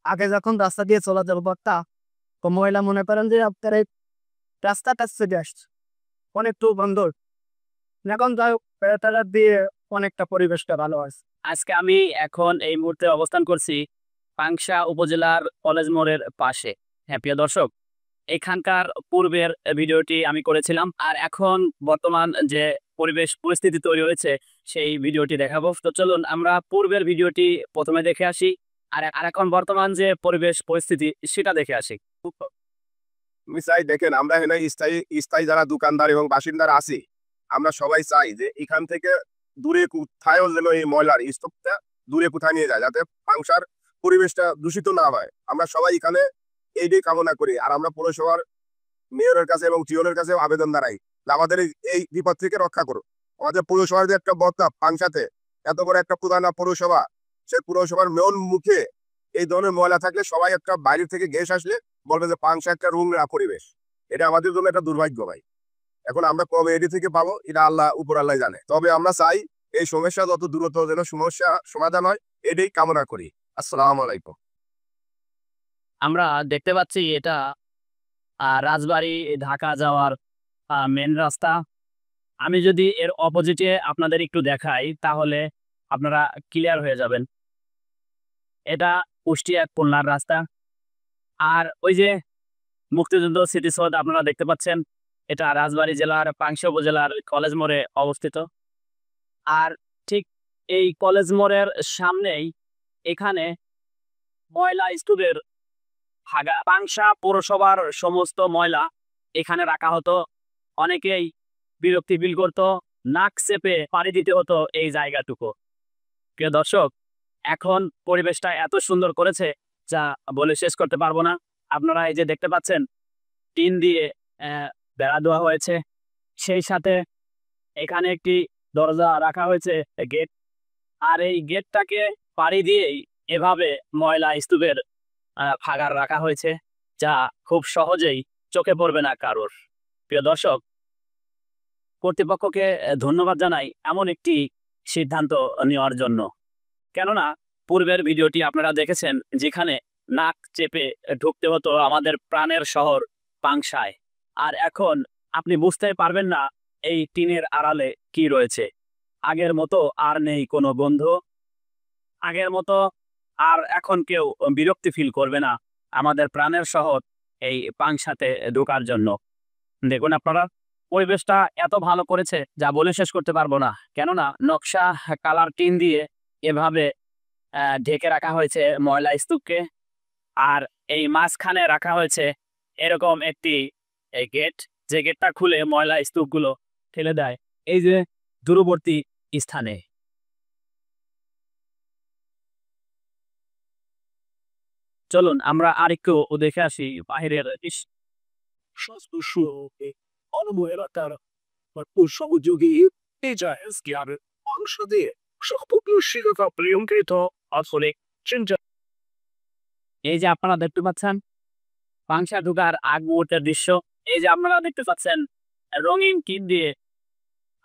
আগে যখন রাস্তা দিয়ে চলাচল করতাম তো মহিলা মনে করেন যে আপনার এই রাস্তাটা চলে আসছে অনেকটু বন্দর এখন যাই হোক তারা দিয়ে অনেকটা পরিবেশটা ভালো আছে। আজকে আমি এখন এই মুহূর্তে অবস্থান করছি পাংশা উপজেলার কলেজ মোড়ের পাশে। হ্যাঁ প্রিয় দর্শক, এখানকার পূর্বের ভিডিওটি আমি করেছিলাম, আর এখন বর্তমান যে পরিবেশ পরিস্থিতি তৈরি হয়েছে সেই ভিডিওটি দেখাবো। তো চলুন আমরা পূর্বের ভিডিওটি প্রথমে দেখে আসি, আর আর এখন বর্তমান যে পরিবেশ পরিস্থিতি সেটা দেখে আসি। আমি চাই দেখেন আমরা এখানে স্থায়ী স্থায়ী যারা দোকানদার এবং বাসিন্দারা আছি, আমরা সবাই চাই যে এখান থেকে দূরে কোথায়ও যেন এই ময়লার স্তূপটা দূরে কোথায় নিয়ে যায়, যাতে পাংশার পরিবেশটা দূষিত না হয়। আমরা সবাই এখানে এইটাই কামনা করি। আর আমরা পৌরসভার মেয়রের কাছে এবং টিওনের কাছে আবেদন জানাই যে আমাদের এই বিপদ থেকে রক্ষা করুন। আমাদের পৌরসভার যে একটা বক্তা পাংশাতে এত বড় একটা প্রধান পৌরসভা, সে পৌরসভার মেয়র মুখে এই ধরনের ময়লা থাকলে সবাই একটা বাইরে থেকে গ্যাস আসলে বলবে যে পাংশা একটা নোংরা পরিবেশ। এটা আমাদের জন্য একটা দুর্ভাগ্য ভাই। এখন আমরা কবে এটি থেকে পাবো এটা আল্লাহ উপর আল্লাহ জানে। তবে আমরা চাই এই সমস্যা যত দ্রুত যেন সমস্যা সমাধান হয়, এটাই কামনা করি। আসসালামু আলাইকুম। আমরা দেখতে পাচ্ছি এটা রাজবাড়ী ঢাকা যাওয়ার মেন রাস্তা। আমি যদি এর অপোজিটে আপনাদের একটু দেখাই তাহলে আপনারা ক্লিয়ার হয়ে যাবেন। এটা কুষ্টিয়া খুলনার রাস্তা। আর ওই যে মুক্তিযুদ্ধ স্মৃতিসৌধ আপনারা দেখতে পাচ্ছেন, এটা রাজবাড়ী জেলার পাংশা উপজেলার কলেজ মোড়ে অবস্থিত। আর ঠিক এই কলেজ মোড়ের সামনেই এখানে ময়লা স্তূপের ভাগা। পাংশা পৌরসভার সমস্ত ময়লা এখানে রাখা হতো। অনেকেই বিরক্তি ফিল করতো, নাক চেপে পাড়ি দিতে হতো এই জায়গাটুকু। প্রিয় দর্শক, এখন পরিবেশটা এত সুন্দর করেছে যা বলে শেষ করতে পারবো না। আপনারা এই যে দেখতে পাচ্ছেন টিন দিয়ে বেড়া দেওয়া হয়েছে, সেই সাথে এখানে একটি দরজা রাখা হয়েছে, গেট। আর এই গেটটাকে পাড়ি দিয়েই এভাবে ময়লা স্তূপের ফাগার রাখা হয়েছে, যা খুব সহজেই চোখে পড়বে না কারোর। প্রিয় দর্শক, কর্তৃপক্ষকে ধন্যবাদ জানাই এমন একটি সিদ্ধান্ত নেওয়ার জন্য। কেননা পূর্বের ভিডিওটি আপনারা দেখেছেন যেখানে নাক চেপে ঢুকতে হতো আমাদের প্রাণের শহর পাংশায়। আর এখন আপনি বুঝতে পারবেন না এই টিনের আড়ালে কি রয়েছে। আগের মতো আর নেই কোনো গন্ধ, আগের মতো আর এখন কেউ বিরক্তি ফিল করবে না আমাদের প্রাণের শহর এই পাংশাতে ঢোকার জন্য। দেখুন আপনারা, পরিবেশটা এত ভালো করেছে যা বলে শেষ করতে পারবো না। কেননা নকশা কালার টিন দিয়ে এভাবে ঢেকে রাখা হয়েছে ময়লা স্তূপকে। আর এই মাঝখানে রাখা হয়েছে এরকম একটি গেট, যে গেটটা খুলে ময়লা স্তূপগুলো ঠেলে দেয় এই যে দূরবর্তী স্থানে। চলুন আমরা আরেকটু দেখে আসি বাহিরের অনবহেলাতার সহযোগী জ্ঞানের অংশ দিয়ে শিক্ষা প্রিয়ঙ্কিত আধুনিক চিন্তা। এই যে আপনারা দেখতে পাচ্ছেন পাংশা ঢোকার আগ মুহূর্তের দৃশ্য। এই যে আপনারা দেখতে পাচ্ছেন রঙিন টিন দিয়ে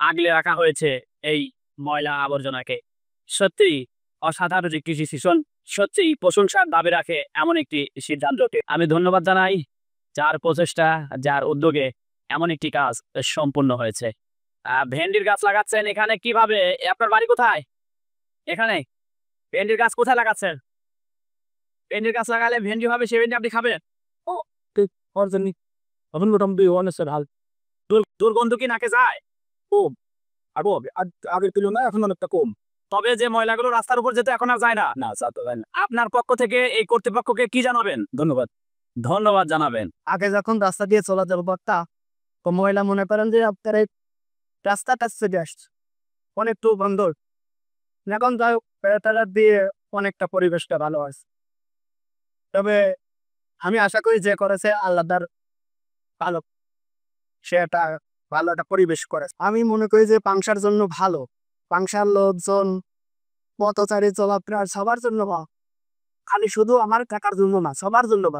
আগলে রাখা হয়েছে এই ময়লা আবর্জনাকে। সত্যি অসাধারণ একটি ডিসিশন, সত্যি প্রশংসার দাবি রাখে এমন একটি সিদ্ধান্তকে। আমি ধন্যবাদ জানাই যার প্রচেষ্টা, যার উদ্যোগে এমন একটি কাজ সম্পূর্ণ হয়েছে। ভেন্ডির গাছ লাগাচ্ছেন এখানে কিভাবে? আপনার বাড়ি কোথায়? এখানে ভেন্ডির গাছ কোথায় লাগাচ্ছেন? ভেন্ডির গাছ লাগালে ভেন্ডি হবে, সে ভেন্ডি আপনি খাবেন? ও দুর্গন্ধ কি নাকে যায়? কম আরো হবে, আগের তুলনায় এখন অনেকটা কম। তবে যে ময়লাগুলো রাস্তার উপর যেতে এখন আর যায় না। না তা তো হয় না। আপনার পক্ষ থেকে এই কর্তৃপক্ষকে কি জানাবেন? ধন্যবাদ। ধন্যবাদ জানাবেন। আগে যখন রাস্তা দিয়ে চলাচল করতাম তো মহিলা মনে করেন যে আপনার এই রাস্তাটা চলে আসছে অনেকটু বন্দর এখন যাই হোক তারা দিয়ে অনেকটা পরিবেশটা ভালো আছে। তবে আমি আশা করি যে করেছে আল্লাহর ভালো, সে একটা ভালো একটা পরিবেশ করে। আমি মনে করি যে পাংশার জন্য ভালো, পাংশার লোকজন পথচারী চলাফেরা সবার জন্য ভালো, খালি শুধু আমার টাকার জন্য না, সবার জন্য ভালো।